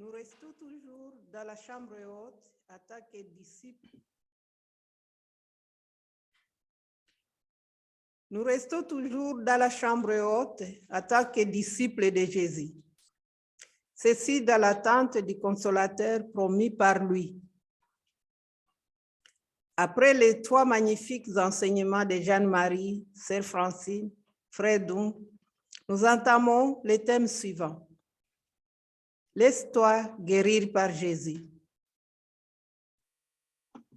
Nous restons toujours dans la chambre haute en tant que disciples. Nous restons toujours dans la chambre haute en tant que disciples de Jésus. Ceci dans l'attente du consolateur promis par lui. Après les 3 magnifiques enseignements de Jeanne-Marie, Sœur Francine, Frère Doum, nous entamons le thème suivant. Laisse-toi guérir par Jésus.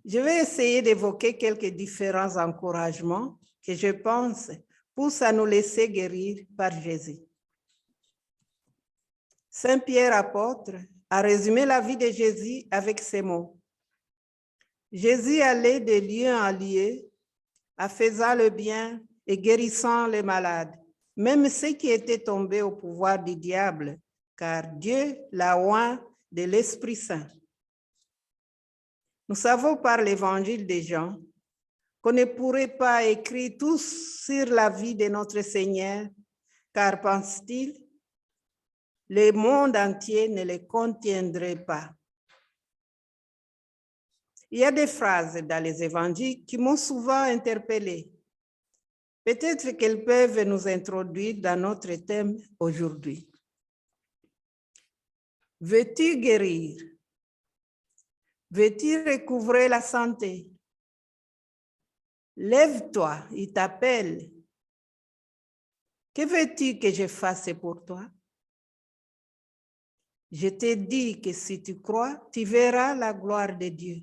Je vais essayer d'évoquer quelques différents encouragements que je pense poussent à nous laisser guérir par Jésus. Saint Pierre apôtre a résumé la vie de Jésus avec ces mots. Jésus allait de lieu en lieu, en faisant le bien et guérissant les malades, même ceux qui étaient tombés au pouvoir du diable, car Dieu l'a oint de l'Esprit Saint. Nous savons par l'évangile de Jean qu'on ne pourrait pas écrire tout sur la vie de notre Seigneur, car, pense-t-il, le monde entier ne le contiendrait pas. Il y a des phrases dans les évangiles qui m'ont souvent interpellée. Peut-être qu'elles peuvent nous introduire dans notre thème aujourd'hui. Veux-tu guérir? Veux-tu recouvrer la santé? Lève-toi, il t'appelle. Que veux-tu que je fasse pour toi? Je te dis que si tu crois, tu verras la gloire de Dieu.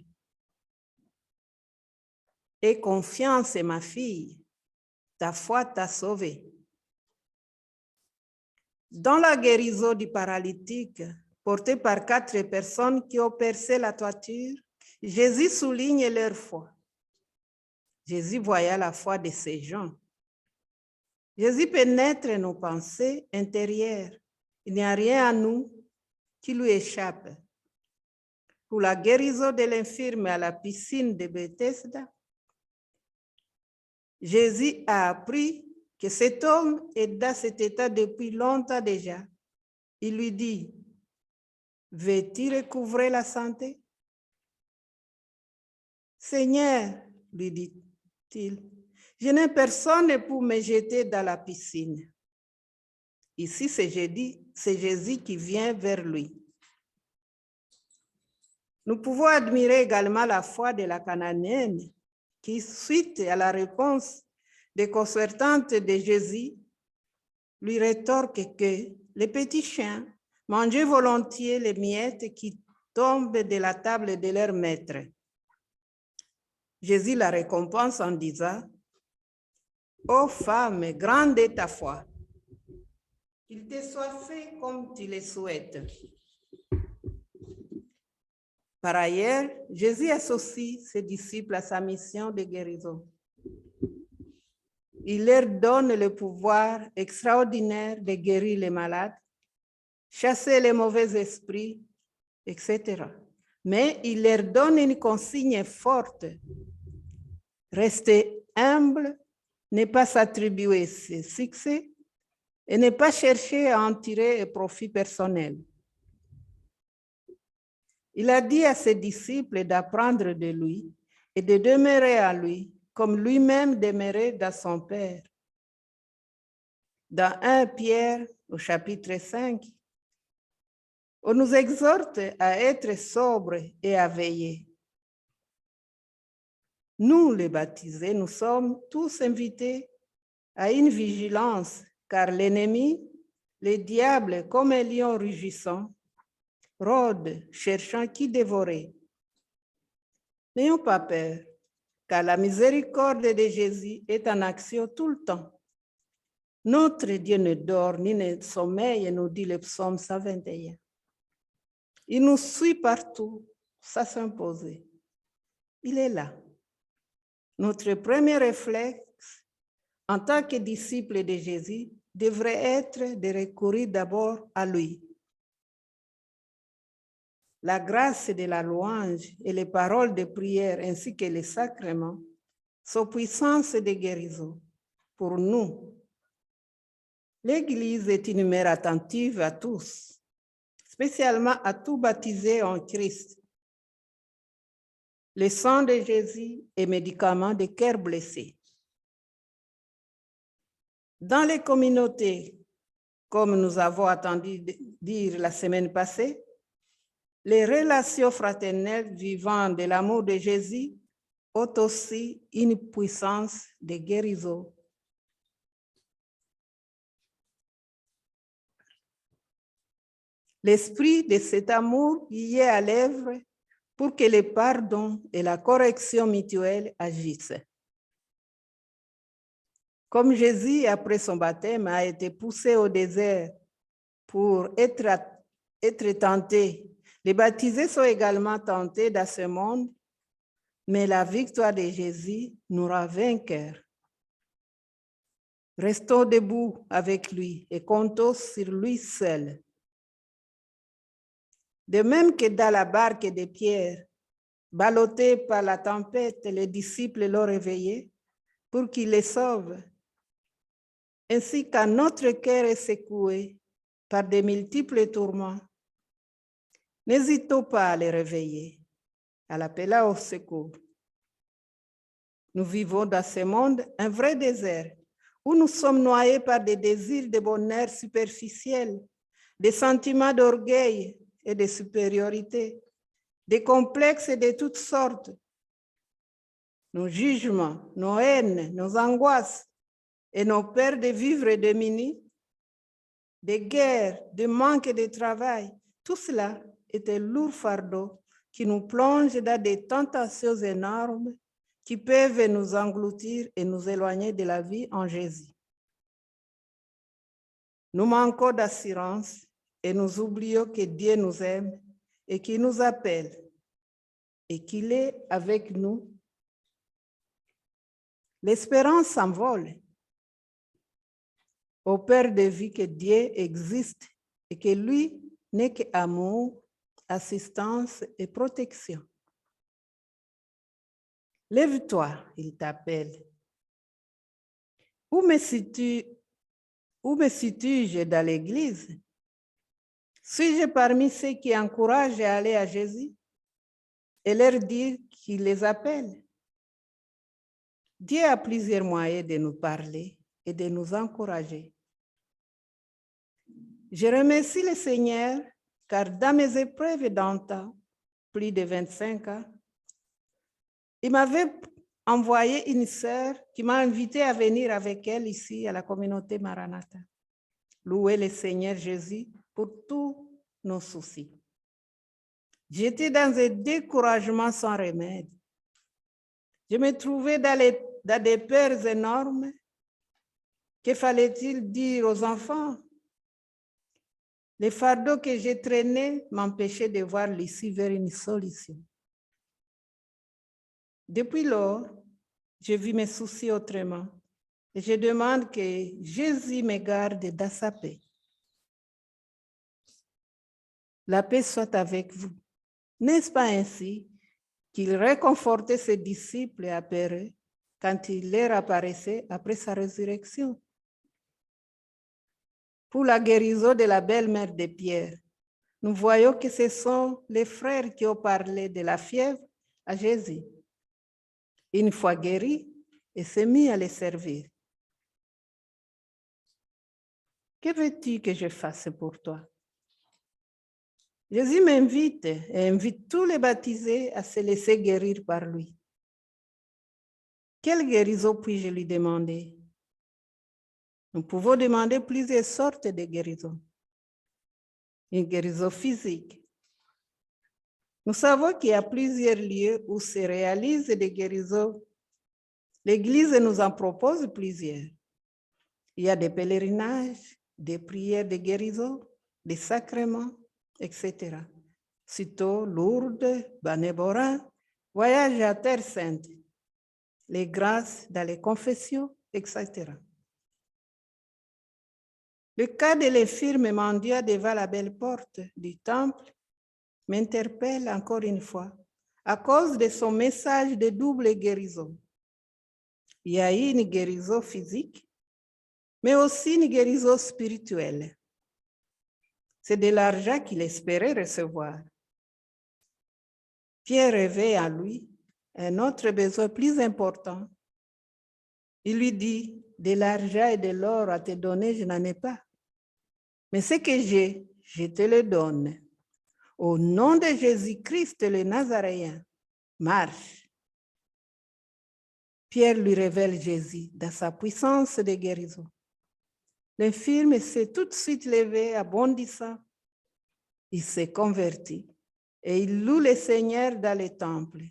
Aie confiance, ma fille, ta foi t'a sauvée. Dans la guérison du paralytique, porté par 4 personnes qui ont percé la toiture, Jésus souligne leur foi. Jésus voyait la foi de ces gens. Jésus pénètre nos pensées intérieures. Il n'y a rien en nous qui lui échappe. Pour la guérison de l'infirme à la piscine de Bethesda, Jésus a appris que cet homme est dans cet état depuis longtemps déjà. Il lui dit, « Veux-tu recouvrer la santé? » « Seigneur, lui dit-il, je n'ai personne pour me jeter dans la piscine. » Ici, c'est Jésus qui vient vers lui. Nous pouvons admirer également la foi de la Cananéenne qui, suite à la réponse déconcertante de Jésus, lui rétorque que les petits chiens mangeaient volontiers les miettes qui tombent de la table de leur maître. Jésus la récompense en disant, « Ô femme, grande est ta foi, qu'il te soit fait comme tu le souhaites. » Par ailleurs, Jésus associe ses disciples à sa mission de guérison. Il leur donne le pouvoir extraordinaire de guérir les malades, chasser les mauvais esprits, etc. Mais il leur donne une consigne forte. Rester humble, ne pas s'attribuer ses succès et ne pas chercher à en tirer un profit personnel. Il a dit à ses disciples d'apprendre de lui et de demeurer à lui, comme lui-même demeurait dans son Père. Dans 1 Pierre, au chapitre 5, on nous exhorte à être sobres et à veiller. Nous, les baptisés, nous sommes tous invités à une vigilance, car l'ennemi, le diable, comme un lion rugissant, rôde, cherchant qui dévorer. N'ayons pas peur, car la miséricorde de Jésus est en action tout le temps. Notre Dieu ne dort ni ne sommeille, nous dit le psaume 121. Il nous suit partout, ça s'impose. Il est là. Notre premier réflexe, en tant que disciple de Jésus, devrait être de recourir d'abord à lui. La grâce de la louange et les paroles de prière ainsi que les sacrements sont puissance de guérison pour nous. L'Église est une mère attentive à tous, spécialement à tout baptisé en Christ. Le sang de Jésus est médicament des cœurs blessés. Dans les communautés, comme nous avons entendu dire la semaine passée, les relations fraternelles vivant de l'amour de Jésus ont aussi une puissance de guérison. L'esprit de cet amour y est à l'œuvre pour que le pardon et la correction mutuelle agissent. Comme Jésus, après son baptême, a été poussé au désert pour être tenté, les baptisés sont également tentés dans ce monde, mais la victoire de Jésus nous rend vainqueurs. Restons debout avec lui et comptons sur lui seul. De même que dans la barque de Pierre, ballottés par la tempête, les disciples l'ont réveillé pour qu'il les sauve. Ainsi quand notre cœur est secoué par de multiples tourments, n'hésitons pas à les réveiller, à l'appeler au secours. Nous vivons dans ce monde un vrai désert où nous sommes noyés par des désirs de bonheur superficiels, des sentiments d'orgueil et de supériorité, des complexes de toutes sortes, nos jugements, nos haines, nos angoisses et nos peurs de vivre démunis, des guerres, des manques de travail, tout cela est un lourd fardeau qui nous plonge dans des tentations énormes qui peuvent nous engloutir et nous éloigner de la vie en Jésus. Nous manquons d'assurance et nous oublions que Dieu nous aime et qu'il nous appelle et qu'il est avec nous. L'espérance s'envole. Au Père de vie que Dieu existe et que lui n'est qu'amour, assistance et protection. Lève-toi, il t'appelle. Où me situe-je dans l'église? Suis-je parmi ceux qui encouragent à aller à Jésus et leur dire qu'il les appelle? Dieu a plusieurs moyens de nous parler et de nous encourager. Je remercie le Seigneur car dans mes épreuves d'antan, plus de 25 ans, il m'avait envoyé une sœur qui m'a invité à venir avec elle ici à la communauté Maranatha. Louer le Seigneur Jésus pour tous nos soucis. J'étais dans un découragement sans remède. Je me trouvais dans des peurs énormes. Que fallait-il dire aux enfants? Les fardeaux que j'ai traînés m'empêchaient de voir l'issue vers une solution. Depuis lors, je vis mes soucis autrement et je demande que Jésus me garde dans sa paix. La paix soit avec vous. N'est-ce pas ainsi qu'il réconfortait ses disciples apeurés quand il leur apparaissait après sa résurrection? Pour la guérison de la belle-mère de Pierre, nous voyons que ce sont les frères qui ont parlé de la fièvre à Jésus. Une fois guéri, il s'est mis à les servir. Que veux-tu que je fasse pour toi? Jésus m'invite et invite tous les baptisés à se laisser guérir par lui. Quelle guérison puis-je lui demander? Nous pouvons demander plusieurs sortes de guérisons. Une guérison physique. Nous savons qu'il y a plusieurs lieux où se réalisent des guérisons. L'Église nous en propose plusieurs. Il y a des pèlerinages, des prières de guérison, des sacrements, etc. Citeaux, Lourdes, Banéborin, voyage à Terre Sainte, les grâces dans les confessions, etc. Le cas de l'infirme mendiant devant la belle porte du temple m'interpelle encore une fois à cause de son message de double guérison. Il y a une guérison physique, mais aussi une guérison spirituelle. C'est de l'argent qu'il espérait recevoir. Pierre réveille en lui un autre besoin plus important. Il lui dit, de l'argent et de l'or à te donner, je n'en ai pas. Mais ce que j'ai, je te le donne. Au nom de Jésus-Christ le Nazaréen, marche. Pierre lui révèle Jésus dans sa puissance de guérison. L'infirme s'est tout de suite levé, bondissant. Il s'est converti et il loue le Seigneur dans le temple.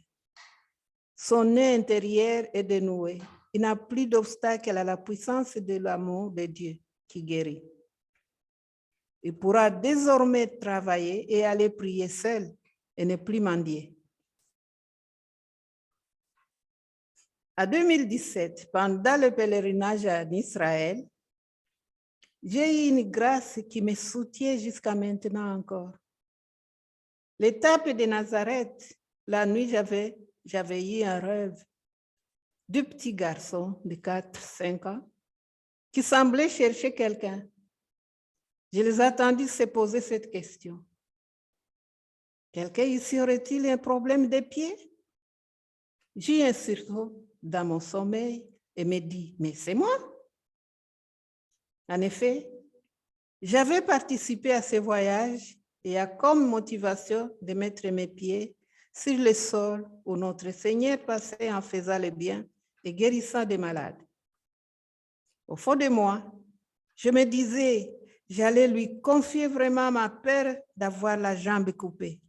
Son nez intérieur est dénoué. Il n'a plus d'obstacle à la puissance de l'amour de Dieu qui guérit. Il pourra désormais travailler et aller prier seul et ne plus mendier. En 2017, pendant le pèlerinage en Israël, j'ai eu une grâce qui me soutient jusqu'à maintenant encore. L'étape de Nazareth, la nuit, j'avais eu un rêve. Deux petits garçons de 4-5 ans qui semblaient chercher quelqu'un. Je les ai entendus se poser cette question. Quelqu'un ici aurait-il un problème de pied? J'ai eu un sursaut dans mon sommeil et me dit, mais c'est moi. En effet, j'avais participé à ce voyage et a comme motivation de mettre mes pieds sur le sol où notre Seigneur passait en faisant le bien et guérissant des malades. Au fond de moi, je me disais, j'allais lui confier vraiment ma peur d'avoir la jambe coupée.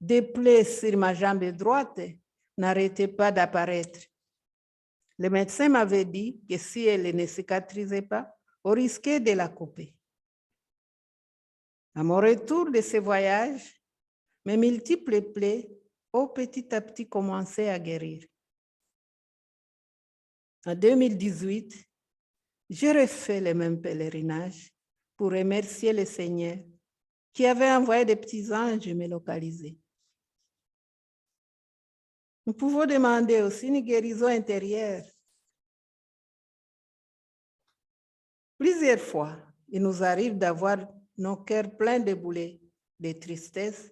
Des plaies sur ma jambe droite n'arrêtaient pas d'apparaître. Le médecin m'avait dit que si elle ne cicatrisait pas, on risquait de la couper. À mon retour de ce voyage, mes multiples plaies ont petit à petit commencé à guérir. En 2018, j'ai refait le même pèlerinage pour remercier le Seigneur qui avait envoyé des petits anges me localiser. Nous pouvons demander aussi une guérison intérieure. Plusieurs fois, il nous arrive d'avoir nos cœurs pleins de boulets, de tristesse,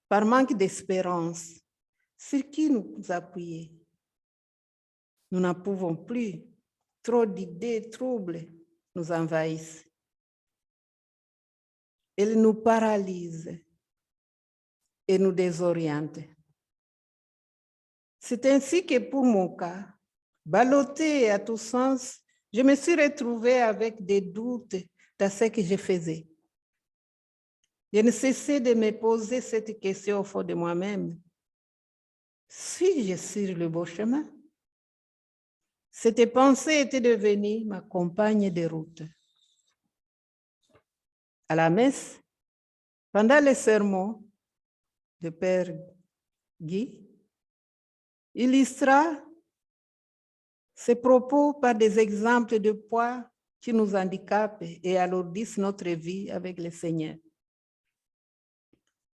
par manque d'espérance. Sur qui nous appuyer? Nous n'en pouvons plus. Trop d'idées troubles nous envahissent. Elles nous paralysent et nous désorientent. C'est ainsi que pour mon cas, ballottée à tous sens, je me suis retrouvée avec des doutes dans ce que je faisais. Je ne cessais de me poser cette question au fond de moi-même. Suis-je sur le bon chemin? Cette pensée était devenue ma compagne de route. À la messe, pendant le sermon de Père Guy, illustra ces propos par des exemples de poids qui nous handicapent et alourdissent notre vie avec le Seigneur.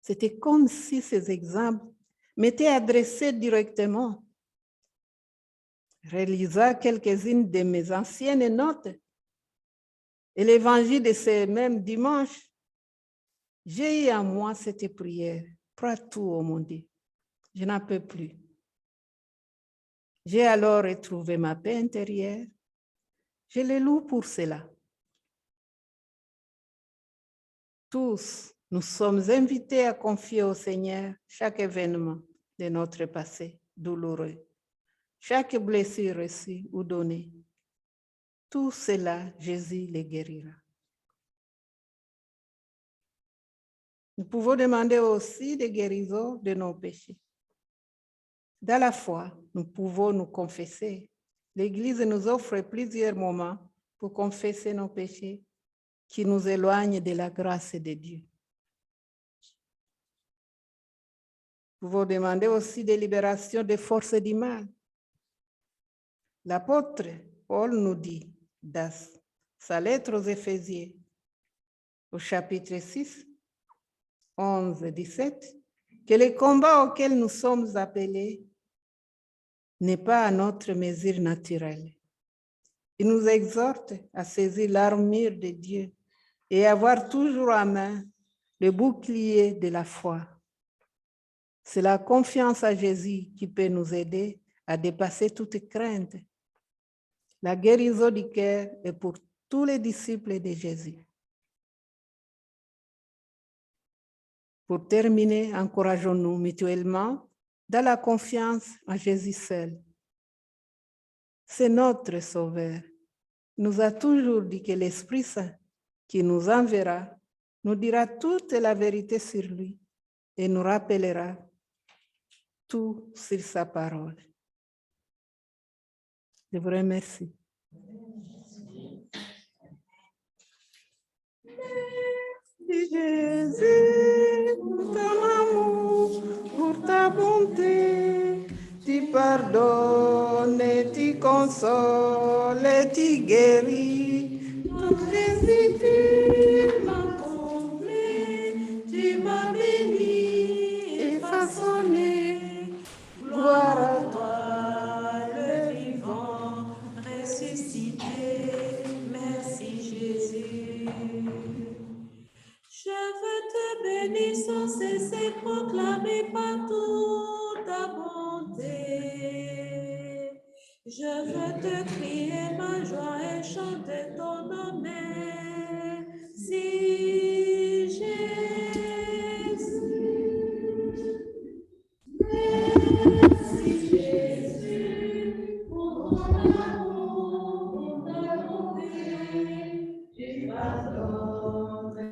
C'était comme si ces exemples m'étaient adressés directement. Réalisant quelques-unes de mes anciennes notes et l'évangile de ce même dimanche, j'ai eu en moi cette prière. Prends tout, oh mon Dieu, je n'en peux plus. J'ai alors retrouvé ma paix intérieure. Je le loue pour cela. Tous, nous sommes invités à confier au Seigneur chaque événement de notre passé douloureux, chaque blessure reçue ou donnée. Tout cela, Jésus les guérira. Nous pouvons demander aussi des guérisons de nos péchés. Dans la foi, nous pouvons nous confesser. L'Église nous offre plusieurs moments pour confesser nos péchés qui nous éloignent de la grâce de Dieu. Nous pouvons demander aussi des libérations des forces du mal. L'apôtre Paul nous dit dans sa lettre aux Éphésiens, au chapitre 6, 11 et 17, que le combat auquel nous sommes appelés n'est pas à notre mesure naturelle. Il nous exhorte à saisir l'armure de Dieu et avoir toujours à main le bouclier de la foi. C'est la confiance à Jésus qui peut nous aider à dépasser toute crainte. La guérison du cœur est pour tous les disciples de Jésus. Pour terminer, encourageons-nous mutuellement dans la confiance en Jésus seul. C'est notre Sauveur. Il nous a toujours dit que l'Esprit Saint qui nous enverra nous dira toute la vérité sur lui et nous rappellera tout sur sa parole. Je vous remercie. Merci Jésus, pour ton amour, pour ta bonté, tu pardonnes, tu consoles, tu guéris. Mon Jésus, tu m'as comblé, tu m'as béni et façonné. Gloire à toi, le vivant, ressuscité. Merci Jésus. Je veux te bénir sans cesser, proclamer partout ta bonté. Je veux te crier ma joie et chanter ton nom. Merci Jésus. Merci Jésus pour ton amour, pour ta bonté. Tu pardonnes.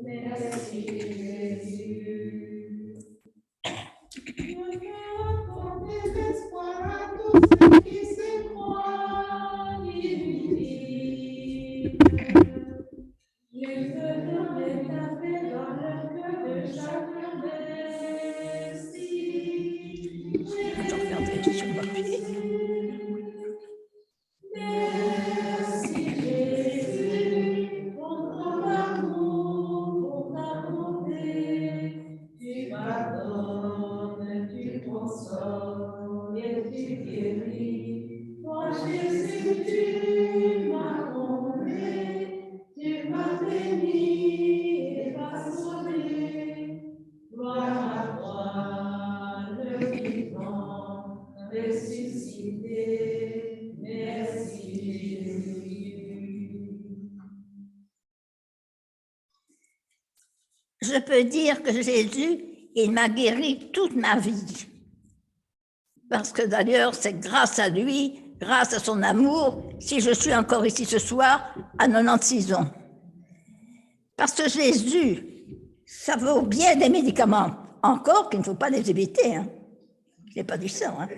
Merci Jésus. Je veux apporter l'espoir à tous ceux qui se croient inutiles. Je veux donner ta paix dans le cœur de chacun. Merci. Merci Jésus pour ton amour, pour ta bonté. Tu pardonnes, tu consoles et tu guéris. Toi Jésus, tu m'as comblé, tu m'as béni et façonné. Gloire à toi, le vivant, ressuscité. Merci Jésus. Je peux dire que Jésus, il m'a guéri toute ma vie. Parce que d'ailleurs, c'est grâce à lui, grâce à son amour, si je suis encore ici ce soir à 96 ans. Parce que Jésus, ça vaut bien des médicaments. Encore qu'il ne faut pas les éviter. Hein. Je n'ai pas dit ça. Hein.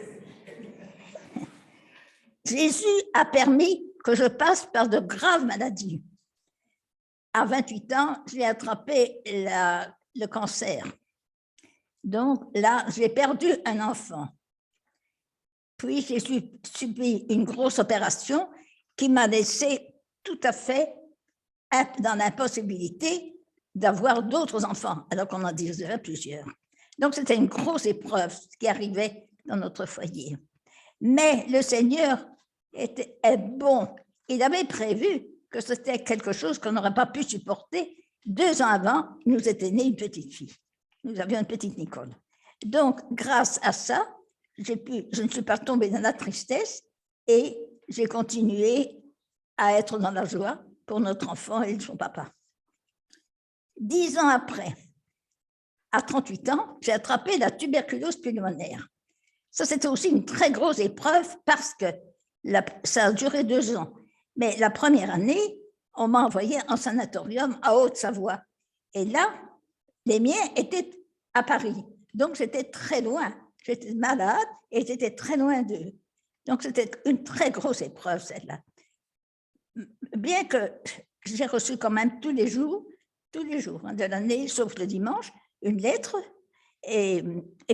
Jésus a permis que je passe par de graves maladies. À 28 ans, j'ai attrapé le cancer. Donc là, j'ai perdu un enfant. Puis, j'ai subi une grosse opération qui m'a laissé tout à fait dans l'impossibilité d'avoir d'autres enfants, alors qu'on en désirait plusieurs. Donc, c'était une grosse épreuve qui arrivait dans notre foyer. Mais le Seigneur est bon. Il avait prévu que c'était quelque chose qu'on n'aurait pas pu supporter. 2 ans avant, il nous était née une petite fille. Nous avions une petite Nicole. Donc, grâce à ça, je ne suis pas tombée dans la tristesse et j'ai continué à être dans la joie pour notre enfant et son papa. 10 ans après, à 38 ans, j'ai attrapé la tuberculose pulmonaire. Ça, c'était aussi une très grosse épreuve parce que ça a duré 2 ans. Mais la première année, on m'a envoyé en sanatorium à Haute-Savoie. Et là, les miens étaient à Paris. Donc, j'étais très loin. J'étais malade et j'étais très loin d'eux. Donc, c'était une très grosse épreuve, celle-là. Bien que j'ai reçu quand même tous les jours de l'année, sauf le dimanche, une lettre. Et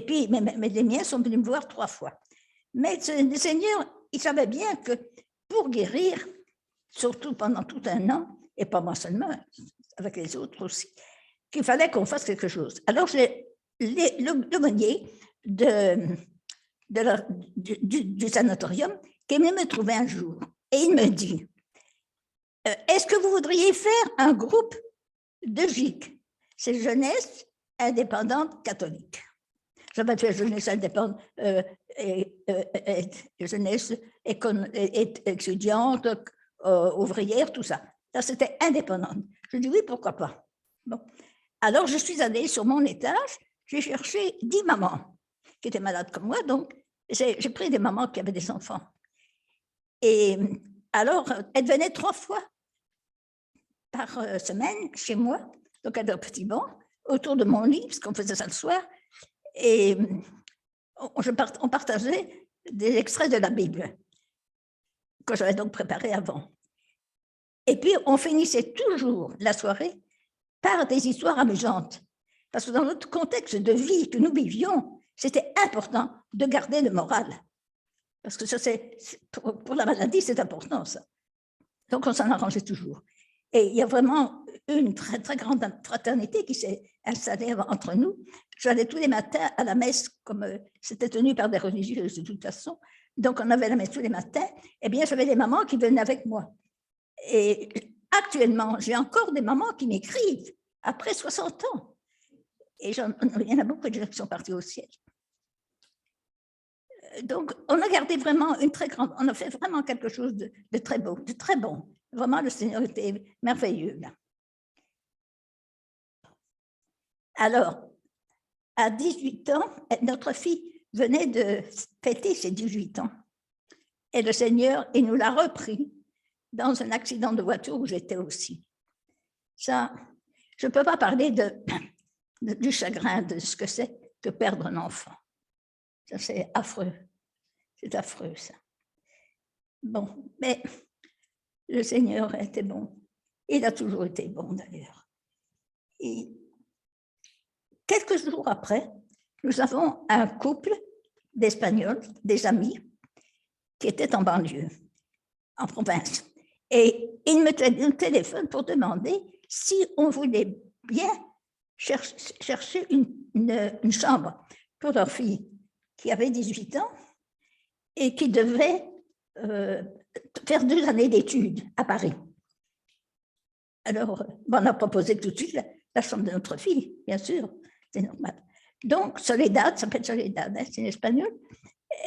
puis, mais les miens sont venus me voir 3 fois. Mais le Seigneur, il savait bien que pour guérir, surtout pendant tout un an, et pas moi seulement, avec les autres aussi, qu'il fallait qu'on fasse quelque chose. Alors, l'aumônier du sanatorium qui est venu me trouver un jour et il me dit est-ce que vous voudriez faire un groupe de GIC? C'est Jeunesse indépendante catholique. J'avais fait jeunesse indépendante, jeunesse étudiante, ouvrière, tout ça. Ça, c'était indépendante. Je dis oui, pourquoi pas. Bon. Alors, je suis allée sur mon étage, j'ai cherché 10 mamans qui étaient malades comme moi, donc j'ai pris des mamans qui avaient des enfants. Et alors, elles venaient 3 fois par semaine chez moi, donc à un petit banc, autour de mon lit, parce qu'on faisait ça le soir, et on partageait des extraits de la Bible, que j'avais donc préparé avant. Et puis, on finissait toujours la soirée par des histoires amusantes, parce que dans notre contexte de vie que nous vivions, c'était important de garder le moral, parce que ça, pour la maladie, c'est important, ça. Donc, on s'en arrangeait toujours. Et il y a vraiment une très, très grande fraternité qui s'est installée entre nous. J'allais tous les matins à la messe, comme c'était tenu par des religieuses de toute façon. Donc, on avait la messe tous les matins. Eh bien, j'avais des mamans qui venaient avec moi. Et actuellement, j'ai encore des mamans qui m'écrivent après 60 ans. Et il y en a beaucoup de gens qui sont partis au ciel. Donc, on a gardé vraiment une très grande, on a fait vraiment quelque chose de très beau, de très bon. Vraiment, le Seigneur était merveilleux là. Alors, à 18 ans, notre fille venait de fêter ses 18 ans. Et le Seigneur, il nous l'a repris dans un accident de voiture où j'étais aussi. Ça, je ne peux pas parler du chagrin, de ce que c'est que perdre un enfant. Ça, c'est affreux. C'est affreux, ça. Bon, mais le Seigneur était bon. Il a toujours été bon, d'ailleurs. Et quelques jours après, nous avons un couple d'Espagnols, des amis, qui étaient en banlieue, en province. Et ils me téléphonent pour demander si on voulait bien chercher une chambre pour leur fille qui avait 18 ans et qui devait faire 2 années d'études à Paris. Alors, on a proposé tout de suite la chambre de notre fille, bien sûr, c'est normal. Donc, Soledad, ça s'appelle Soledad, hein, c'est une Espagnole,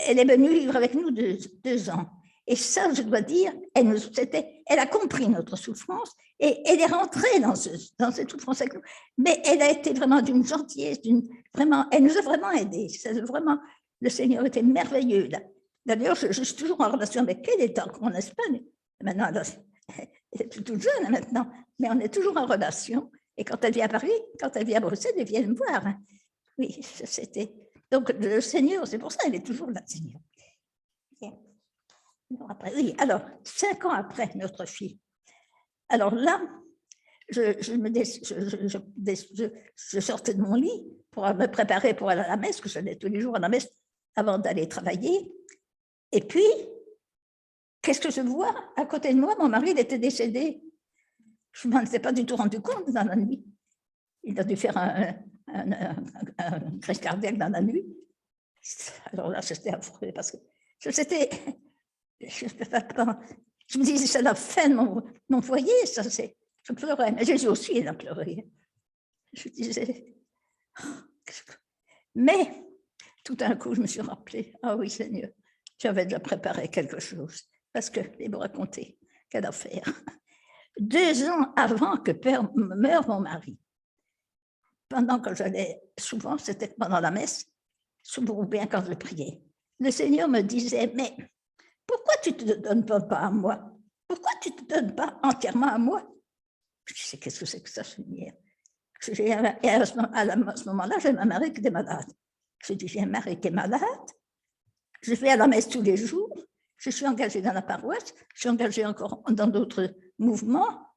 elle est venue vivre avec nous 2 ans. Et ça, je dois dire, elle a compris notre souffrance et elle est rentrée dans cette souffrance avec nous. Mais elle a été vraiment d'une gentillesse, elle nous a vraiment aidés. Vraiment, le Seigneur était merveilleux là. D'ailleurs, je suis toujours en relation avec elle, elle est encore en Espagne. Maintenant, elle est plus toute jeune maintenant, mais on est toujours en relation. Et quand elle vient à Paris, quand elle vient à Bruxelles, elle vient me voir. Hein. Oui, c'était... Donc, le Seigneur, c'est pour ça qu'elle est toujours là, Seigneur. Après, oui, alors, 5 ans après notre fille. Alors là, je sortais de mon lit pour me préparer pour aller à la messe, que j'allais tous les jours à la messe avant d'aller travailler. Et puis, qu'est-ce que je vois? À côté de moi, mon mari, il était décédé. Je ne m'en étais pas du tout rendu compte dans la nuit. Il a dû faire un crise cardiaque dans la nuit. Alors là, c'était affreux parce que c'était... Je me disais, c'est la fin de mon foyer, ça, je pleurais. Mais Jésus aussi, il a pleuré. Je disais... Mais, tout d'un coup, je me suis rappelé, ah oui, Seigneur, tu avais déjà préparé quelque chose, parce que, il me raconter, quelle affaire. 2 ans avant que meure mon mari, pendant que j'allais, souvent, c'était pendant la messe, souvent ou bien quand je priais, le Seigneur me disait, mais pourquoi tu ne te donnes pas à moi? Pourquoi tu ne te donnes pas entièrement à moi? Je disais, qu'est-ce que c'est que ça, Seigneur? Et à ce moment-là, j'ai un mari qui était malade. Je dis, j'ai un mari qui est malade, je vais à la messe tous les jours, je suis engagée dans la paroisse, je suis engagée encore dans d'autres mouvements,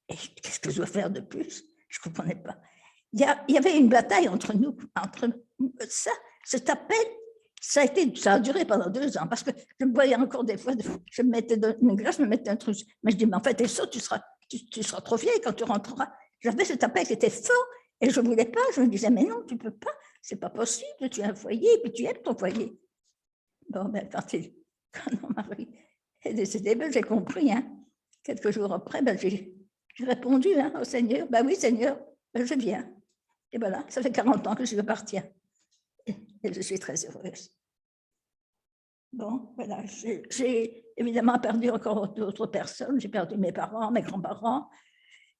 et qu'est-ce que je dois faire de plus? Je ne comprenais pas. Il y avait une bataille entre nous, entre ça, cet appel. Ça a duré pendant 2 ans, parce que je me voyais encore des fois, je me mettais une glace, je me mettais un truc, mais je dis, mais en fait, et ça, tu seras trop vieille quand tu rentreras. J'avais cet appel qui était fort, Et je ne voulais pas, je me disais, mais non, tu ne peux pas, ce n'est pas possible, tu as un foyer, et puis tu aimes ton foyer. Bon, ben, quand mon mari est décédé, ben, j'ai compris. Hein. Quelques jours après, ben, j'ai répondu hein, au Seigneur, ben oui, Seigneur, ben, je viens. Et voilà, ça fait 40 ans que je repartiens. Et je suis très heureuse. Bon, voilà, j'ai évidemment perdu encore d'autres personnes. J'ai perdu mes parents, mes grands-parents.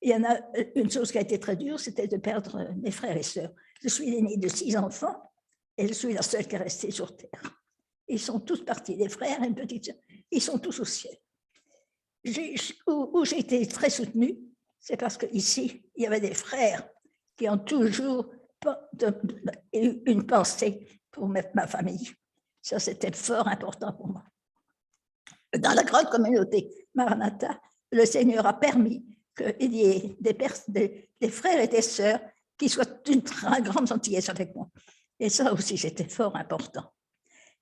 Il y en a une chose qui a été très dure, c'était de perdre mes frères et sœurs. Je suis l'aînée de 6 enfants et je suis la seule qui est restée sur Terre. Ils sont tous partis, les frères et une petite sœur. Ils sont tous au ciel. Où j'ai été très soutenue, c'est parce qu'ici, il y avait des frères qui ont toujours eu une pensée pour ma famille. Ça, c'était fort important pour moi. Dans la grande communauté Maranatha, le Seigneur a permis qu'il y ait des frères et des sœurs qui soient d'une très grande gentillesse avec moi. Et ça aussi, c'était fort important.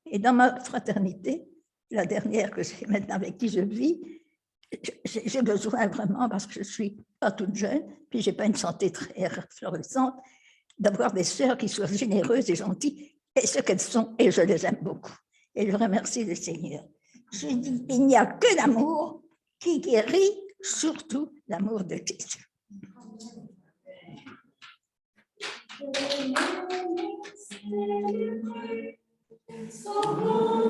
Et dans ma fraternité, la dernière que j'ai maintenant avec qui je vis, j'ai besoin vraiment, parce que je ne suis pas toute jeune, puis je n'ai pas une santé très florissante, d'avoir des sœurs qui soient généreuses et gentilles, et ce qu'elles sont, et je les aime beaucoup. Et je remercie le Seigneur. Je dis, il n'y a que l'amour qui guérit, surtout l'amour de Jésus. So